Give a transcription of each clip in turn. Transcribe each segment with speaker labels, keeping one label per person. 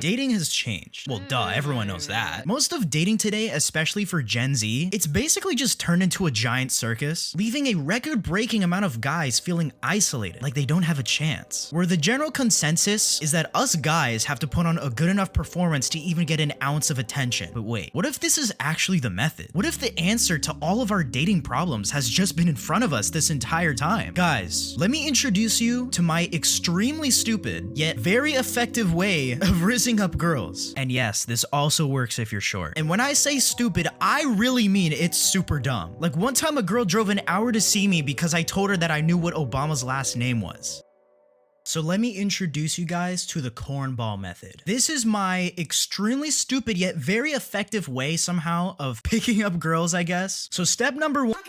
Speaker 1: Dating has changed. Well, duh, everyone knows that. Most of dating today, especially for Gen Z, it's basically just turned into a giant circus, leaving a record-breaking amount of guys feeling isolated, like they don't have a chance. Where the general consensus is that us guys have to put on a good enough performance to even get an ounce of attention. But wait, what if this is actually the method? What if the answer to all of our dating problems has just been in front of us this entire time? Guys, let me introduce you to my extremely stupid, yet very effective way of rizzing up girls. And yes, this also works if you're short. And when I say stupid, I really mean it's super dumb. Like one time a girl drove an hour to see me because I told her that I knew what Obama's last name was. So let me introduce you guys to the cornball method. This is my extremely stupid yet very effective way somehow of picking up girls, I guess. So step number one.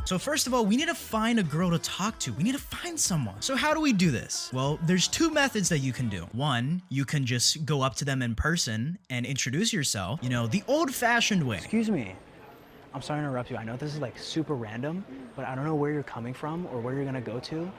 Speaker 1: So first of all, we need to find a girl to talk to. We need to find someone. So how do we do this? Well, there's two methods that you can do. One, you can just go up to them in person and introduce yourself, you know, the old-fashioned way.
Speaker 2: Excuse me. I'm sorry to interrupt you. I know this is like super random, but I don't know where you're coming from or where you're gonna go to,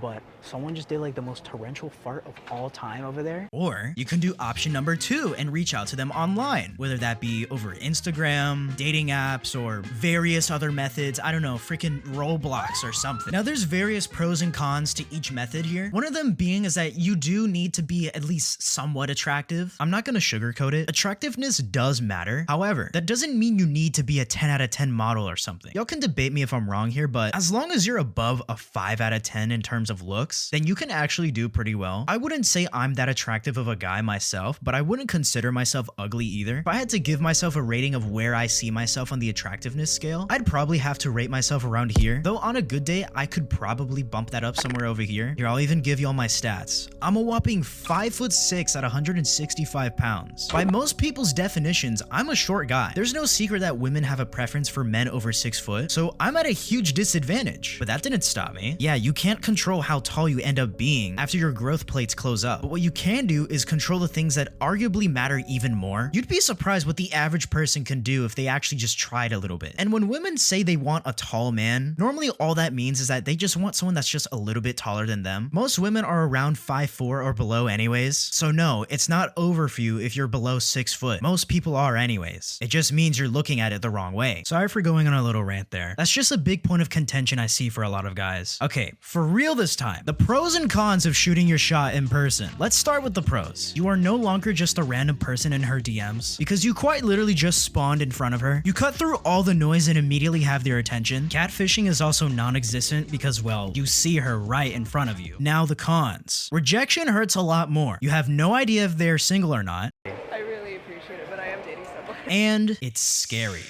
Speaker 2: but someone just did like the most torrential fart of all time over there.
Speaker 1: Or you can do option number two and reach out to them online, whether that be over Instagram, dating apps, or various other methods. I don't know, freaking Roblox or something. Now there's various pros and cons to each method here. One of them being is that you do need to be at least somewhat attractive. I'm not gonna sugarcoat it. Attractiveness does matter. However, that doesn't mean you need to be a 10 out of 10 model or something. Y'all can debate me if I'm wrong here, but as long as you're above a 5 out of 10 in terms of looks, then you can actually do pretty well. I wouldn't say I'm that attractive of a guy myself, but I wouldn't consider myself ugly either. If I had to give myself a rating of where I see myself on the attractiveness scale, I'd probably have to rate myself around here. Though on a good day, I could probably bump that up somewhere over here. Here, I'll even give y'all my stats. I'm a whopping 5'6" at 165 pounds. By most people's definitions, I'm a short guy. There's no secret that women have a preference for men over 6 foot, so I'm at a huge disadvantage. But that didn't stop me. Yeah, you can't control how tall you end up being after your growth plates close up. But what you can do is control the things that arguably matter even more. You'd be surprised what the average person can do if they actually just tried a little bit. And when women say they want a tall man, normally all that means is that they just want someone that's just a little bit taller than them. Most women are around 5'4" or below anyways. So no, it's not over for you if you're below 6 foot. Most people are anyways. It just means you're looking at it the wrong way. Sorry for going on a little rant there. That's just a big point of contention I see for a lot of guys. Okay, for real this time. The pros and cons of shooting your shot in person. Let's start with the pros. You are no longer just a random person in her DMs because you quite literally just spawned in front of her. You cut through all the noise and immediately have their attention. Catfishing is also non-existent because, well, you see her right in front of you. Now the cons. Rejection hurts a lot more. You have no idea if they're single or not.
Speaker 3: I really appreciate it, but I am dating someone.
Speaker 1: And it's scary.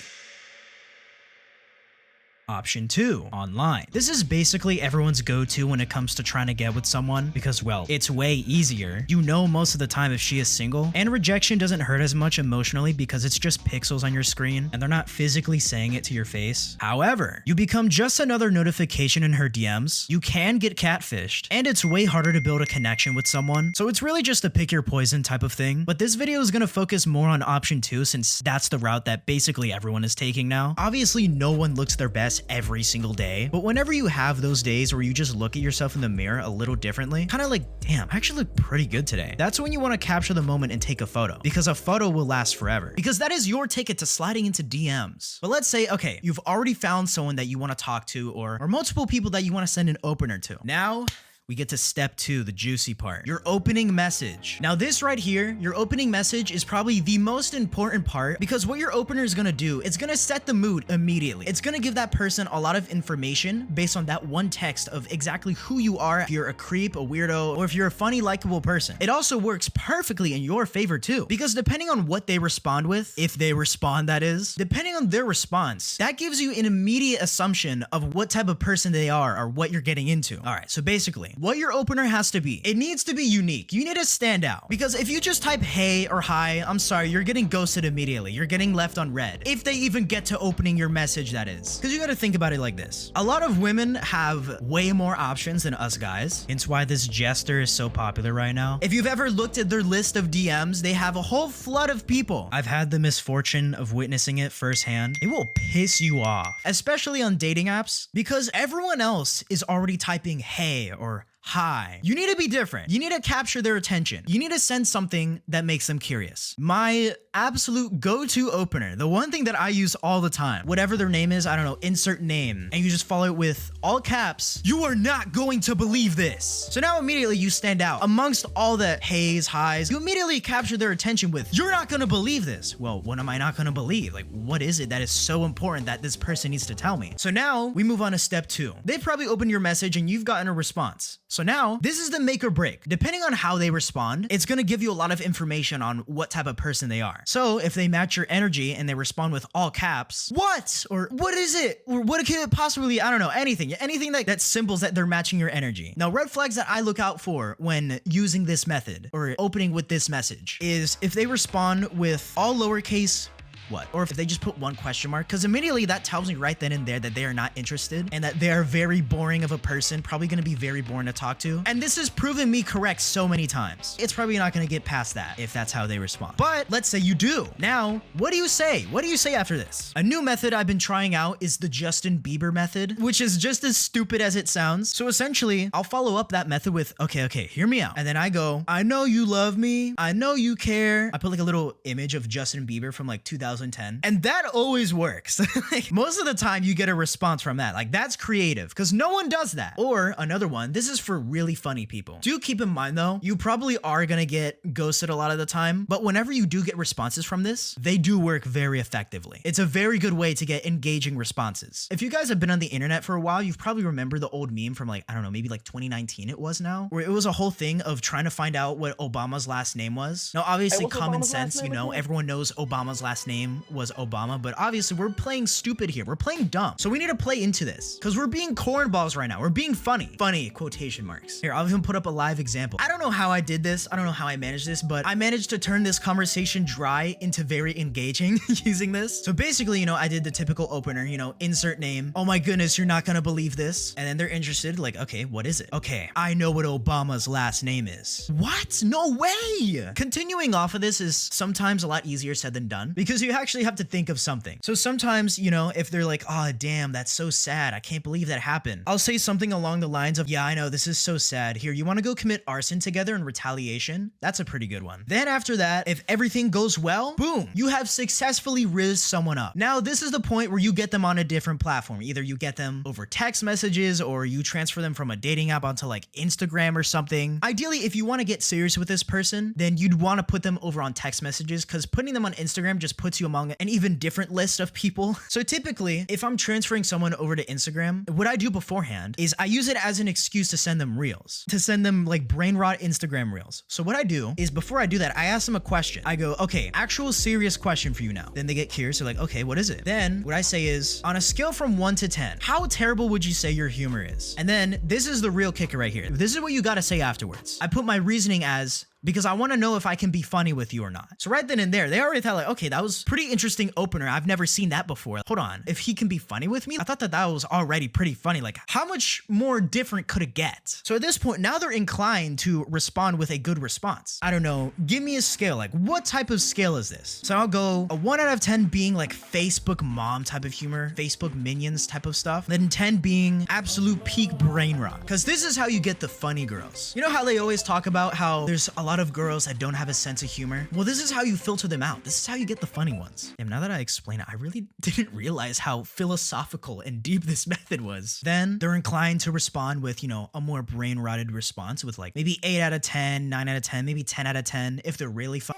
Speaker 1: Option 2, online. This is basically everyone's go-to when it comes to trying to get with someone because, well, it's way easier. You know most of the time if she is single, and rejection doesn't hurt as much emotionally because it's just pixels on your screen and they're not physically saying it to your face. However, you become just another notification in her DMs, you can get catfished, and it's way harder to build a connection with someone. So it's really just a pick your poison type of thing. But this video is gonna focus more on option 2 since that's the route that basically everyone is taking now. Obviously, no one looks their best every single day, but whenever you have those days where you just look at yourself in the mirror a little differently, kind of like, damn, I actually look pretty good today. That's when you want to capture the moment and take a photo, because a photo will last forever, because that is your ticket to sliding into DMs. But let's say, okay, you've already found someone that you want to talk to or multiple people that you want to send an opener to. Now, we get to step 2, the juicy part, your opening message. Now this right here, your opening message is probably the most important part because what your opener is gonna do, it's gonna set the mood immediately. It's gonna give that person a lot of information based on that one text of exactly who you are, if you're a creep, a weirdo, or if you're a funny, likable person. It also works perfectly in your favor too, because depending on what they respond with, if they respond that is, depending on their response, that gives you an immediate assumption of what type of person they are or what you're getting into. All right, so basically, what your opener has to be, it needs to be unique. You need to stand out, because if you just type hey or hi, I'm sorry, you're getting ghosted immediately. You're getting left on red. If they even get to opening your message, that is. Because you got to think about it like this. A lot of women have way more options than us guys. Hence why this jester is so popular right now. If you've ever looked at their list of DMs, they have a whole flood of people. I've had the misfortune of witnessing it firsthand. It will piss you off, especially on dating apps, because everyone else is already typing hey or hi. You need to be different. You need to capture their attention. You need to send something that makes them curious. My absolute go-to opener, the one thing that I use all the time, whatever their name is, I don't know, insert name, and you just follow it with all caps, you are not going to believe this. So now immediately you stand out. Amongst all the heys, highs, you immediately capture their attention with, you're not gonna believe this. Well, what am I not gonna believe? Like, what is it that is so important that this person needs to tell me? So now we move on to step 2. They've probably opened your message and you've gotten a response. So now this is the make or break. Depending on how they respond, it's gonna give you a lot of information on what type of person they are. So if they match your energy and they respond with all caps, what? Or what is it? Or what could it possibly, I don't know, anything that symbols that they're matching your energy. Now, red flags that I look out for when using this method or opening with this message is if they respond with all lowercase what? Or if they just put one question mark, because immediately that tells me right then and there that they are not interested and that they are very boring of a person, probably going to be very boring to talk to. And this has proven me correct so many times. It's probably not going to get past that if that's how they respond. But let's say you do. Now, what do you say? What do you say after this? A new method I've been trying out is the Justin Bieber method, which is just as stupid as it sounds. So essentially, I'll follow up that method with, okay, hear me out. And then I go, I know you love me. I know you care. I put like a little image of Justin Bieber from like 2010. And that always works. Like, most of the time you get a response from that. Like, that's creative because no one does that. Or another one, this is for really funny people. Do keep in mind though, you probably are gonna get ghosted a lot of the time, but whenever you do get responses from this, they do work very effectively. It's a very good way to get engaging responses. If you guys have been on the internet for a while, you've probably remembered the old meme from like, I don't know, maybe like 2019 it was now, where it was a whole thing of trying to find out what Obama's last name was. Now, obviously common sense, you know, everyone knows Obama's last name was Obama, but obviously we're playing stupid here. We're playing dumb. So we need to play into this because we're being cornballs right now. We're being funny. Funny quotation marks. Here, I'll even put up a live example. I don't know how I did this. I don't know how I managed this, but I managed to turn this conversation dry into very engaging using this. So basically, you know, I did the typical opener, you know, insert name. Oh my goodness, you're not gonna believe this. And then they're interested, like, okay, what is it? Okay, I know what Obama's last name is. What? No way! Continuing off of this is sometimes a lot easier said than done because you actually have to think of something. So sometimes, you know, if they're like, oh damn, that's so sad, I can't believe that happened, I'll say something along the lines of, yeah, I know, this is so sad. Here, you want to go commit arson together in retaliation? That's a pretty good one. Then after that, if everything goes well, boom, you have successfully rizzed someone up. Now, this is the point where you get them on a different platform. Either you get them over text messages or you transfer them from a dating app onto like Instagram or something. Ideally, if you want to get serious with this person, then you'd want to put them over on text messages because putting them on Instagram just puts you among an even different list of people. So typically, if I'm transferring someone over to Instagram, what I do beforehand is I use it as an excuse to send them reels, to send them like brain rot Instagram reels. So what I do is before I do that, I ask them a question. I go, okay, actual serious question for you now. Then they get curious. They're like, okay, what is it? Then what I say is, on a scale from 1 to 10, how terrible would you say your humor is? And then this is the real kicker right here. This is what you got to say afterwards. I put my reasoning as, because I want to know if I can be funny with you or not. So right then and there, they already thought like, okay, that was pretty interesting opener. I've never seen that before. Hold on. If he can be funny with me, I thought that was already pretty funny. Like, how much more different could it get? So at this point, now they're inclined to respond with a good response. I don't know. Give me a scale. Like, what type of scale is this? So I'll go a 1 out of 10 being like Facebook mom type of humor, Facebook minions type of stuff. Then 10 being absolute peak brain rot. Because this is how you get the funny girls. You know how they always talk about how there's a lot of girls that don't have a sense of humor? Well, this is how you filter them out. This is how you get the funny ones. And now that I explain it, I really didn't realize how philosophical and deep this method was. Then they're inclined to respond with, you know, a more brain rotted response with like maybe 8 out of 10, 9 out of 10, maybe 10 out of 10 if they're really fun.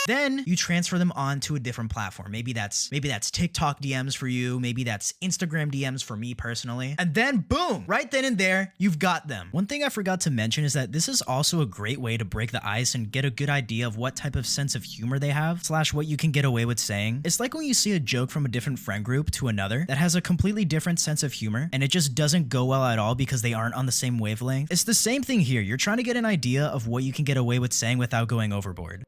Speaker 1: Then you transfer them on to a different platform. Maybe that's TikTok DMs for you. Maybe that's Instagram DMs for me personally. And then boom, right then and there, you've got them. One thing I forgot to mention is that this is also a great way to break the ice and get a good idea of what type of sense of humor they have, / what you can get away with saying. It's like when you see a joke from a different friend group to another that has a completely different sense of humor and it just doesn't go well at all because they aren't on the same wavelength. It's the same thing here. You're trying to get an idea of what you can get away with saying without going overboard.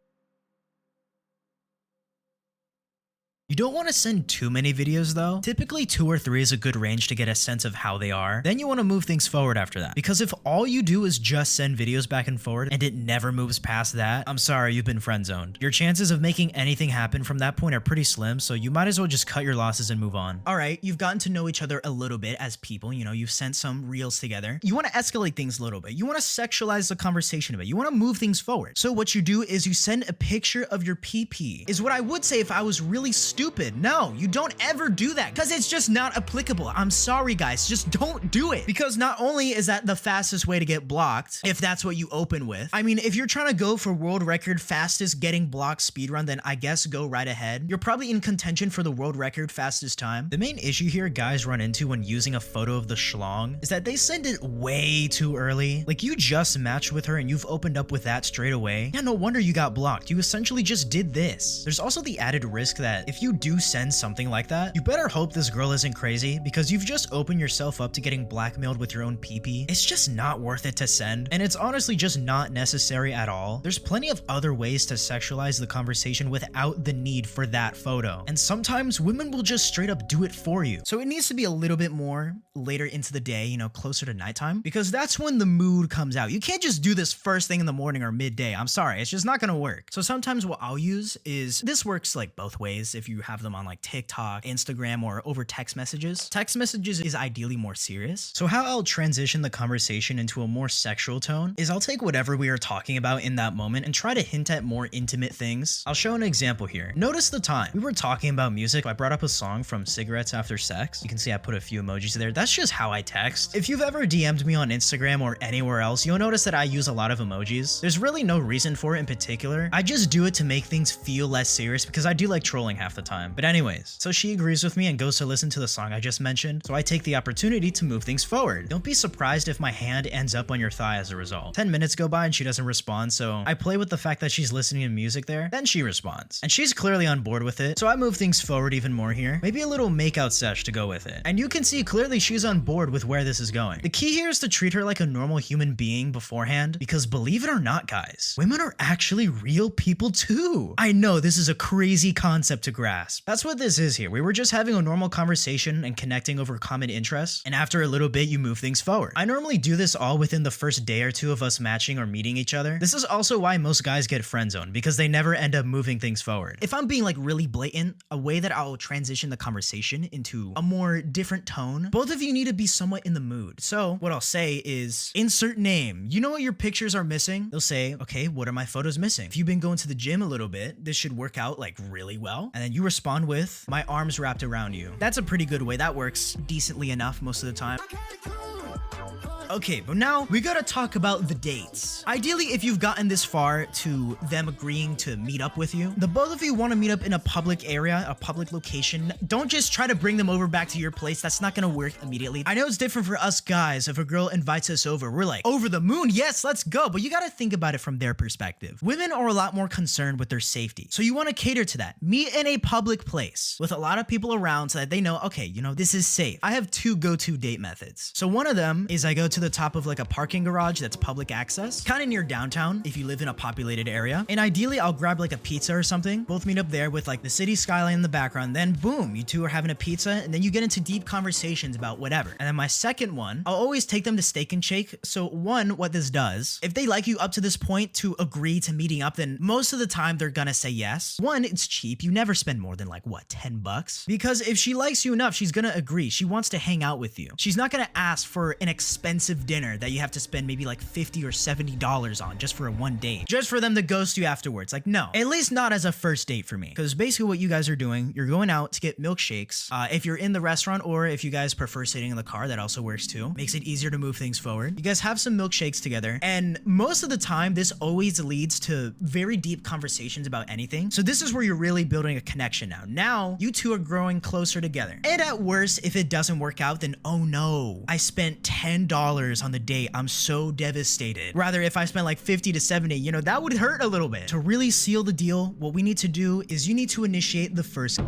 Speaker 1: You don't want to send too many videos though. Typically 2 or 3 is a good range to get a sense of how they are. Then you want to move things forward after that. Because if all you do is just send videos back and forward and it never moves past that, I'm sorry, you've been friend zoned. Your chances of making anything happen from that point are pretty slim, so you might as well just cut your losses and move on. Alright, you've gotten to know each other a little bit as people, you know, you've sent some reels together. You want to escalate things a little bit. You want to sexualize the conversation a bit. You want to move things forward. So what you do is you send a picture of your PP, is what I would say if I was really stupid. No, you don't ever do that because it's just not applicable. I'm sorry guys, just don't do it. Because not only is that the fastest way to get blocked, if that's what you open with. I mean, if you're trying to go for world record fastest getting blocked speedrun, then I guess go right ahead. You're probably in contention for the world record fastest time. The main issue here guys run into when using a photo of the schlong is that they send it way too early. Like you just matched with her and you've opened up with that straight away. Yeah, no wonder you got blocked. You essentially just did this. There's also the added risk that if you do send something like that, you better hope this girl isn't crazy because you've just opened yourself up to getting blackmailed with your own PP. It's just not worth it to send, and it's honestly just not necessary at all. There's plenty of other ways to sexualize the conversation without the need for that photo, and sometimes women will just straight up do it for you. So it needs to be a little bit more later into the day, you know, closer to nighttime, because that's when the mood comes out. You can't just do this first thing in the morning or midday. I'm sorry, it's just not gonna work. So sometimes what I'll use is, this works like both ways if you have them on like TikTok, Instagram, or over text messages. Text messages is ideally more serious. So how I'll transition the conversation into a more sexual tone is I'll take whatever we are talking about in that moment and try to hint at more intimate things. I'll show an example here. Notice the time. We were talking about music. I brought up a song from Cigarettes After Sex. You can see I put a few emojis there. That's just how I text. If you've ever DM'd me on Instagram or anywhere else, you'll notice that I use a lot of emojis. There's really no reason for it in particular. I just do it to make things feel less serious because I do like trolling half the time. But anyways, so she agrees with me and goes to listen to the song I just mentioned. So I take the opportunity to move things forward. Don't be surprised if my hand ends up on your thigh as a result. 10 minutes go by and she doesn't respond, so I play with the fact that she's listening to music there. Then she responds. And she's clearly on board with it, so I move things forward even more here. Maybe a little makeout sesh to go with it. And you can see clearly she's on board with where this is going. The key here is to treat her like a normal human being beforehand, because believe it or not guys, women are actually real people too. I know this is a crazy concept to grasp. That's what this is here. We were just having a normal conversation and connecting over common interests, and after a little bit you move things forward. I normally do this all within the first day or two of us matching or meeting each other. This is also why most guys get friend zoned, because they never end up moving things forward. If I'm being like really blatant, a way that I'll transition the conversation into a more different tone, both of you need to be somewhat in the mood. So what I'll say is, insert name. You know what your pictures are missing? They'll say, okay, what are my photos missing? If you've been going to the gym a little bit, this should work out like really well. And then you respond with, my arms wrapped around you. That's a pretty good way. That works decently enough most of the time. Okay, but now we gotta talk about the dates. Ideally, if you've gotten this far to them agreeing to meet up with you, the both of you want to meet up in a public area, a public location. Don't just try to bring them over back to your place. That's not gonna work immediately. I know it's different for us guys. If a girl invites us over, we're like, over the moon, yes, let's go. But you gotta think about it from their perspective. Women are a lot more concerned with their safety. So you want to cater to that. Meet in a public place with a lot of people around so that they know, okay, you know, this is safe. I have 2 go-to date methods. So one of them is I go to the top of like a parking garage that's public access, kind of near downtown if you live in a populated area. And ideally, I'll grab like a pizza or something. Both meet up there with like the city skyline in the background. Then boom, you two are having a pizza, and then you get into deep conversations about whatever. And then my second one, I'll always take them to Steak and Shake. So one, what this does, if they like you up to this point to agree to meeting up, then most of the time they're gonna say yes. One, it's cheap. You never spend more than like what, 10 bucks? Because if she likes you enough, she's gonna agree. She wants to hang out with you. She's not gonna ask for an expensive dinner that you have to spend maybe like $50 or $70 on just for a one date, just for them to ghost you afterwards. Like, no, at least not as a first date for me. Because basically what you guys are doing, you're going out to get milkshakes. If you're in the restaurant, or if you guys prefer sitting in the car, that also works too. Makes it easier to move things forward. You guys have some milkshakes together, and most of the time this always leads to very deep conversations about anything. So this is where you're really building a connection now. Now you two are growing closer together. And at worst, if it doesn't work out, then oh no, I spent $10 on the date. I'm so devastated. Rather, if I spent like 50 to 70, you know, that would hurt a little bit. To really seal the deal, what we need to do is you need to initiate the first.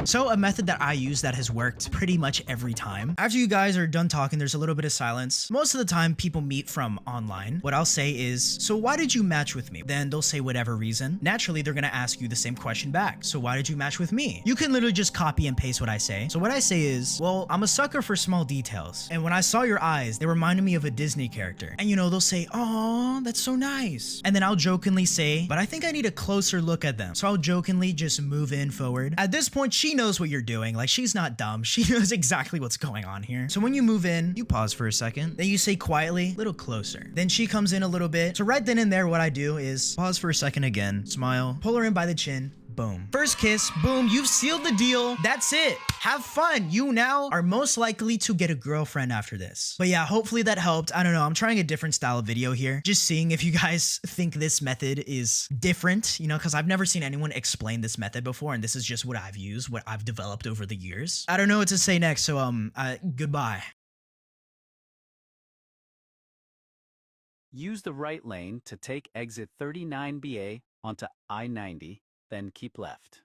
Speaker 1: So a method that I use that has worked pretty much every time. After you guys are done talking, there's a little bit of silence. Most of the time people meet from online. What I'll say is, so why did you match with me? Then they'll say whatever reason. Naturally, they're gonna ask you the same question back. So why did you match with me? You can literally just copy and paste what I say. So what I say is, well, I'm a sucker for small details. And when I saw your eyes, they reminded me of a Disney character. And you know, they'll say, oh, that's so nice. And then I'll jokingly say, but I think I need a closer look at them. So I'll jokingly just move in forward. At this point, she knows what you're doing. Like, she's not dumb. She knows exactly what's going on here. So when you move in, you pause for a second. Then you say quietly, little closer. Then she comes in a little bit. So right then and there, what I do is pause for a second again, smile, pull her in by the chin, boom. First kiss, boom, you've sealed the deal. That's it. Have fun. You now are most likely to get a girlfriend after this. But yeah, hopefully that helped. I don't know. I'm trying a different style of video here. Just seeing if you guys think this method is different, you know, because I've never seen anyone explain this method before. And this is just what I've used, what I've developed over the years. I don't know what to say next. So, goodbye.
Speaker 4: Use the right lane to take exit 39BA onto I-90, then keep left.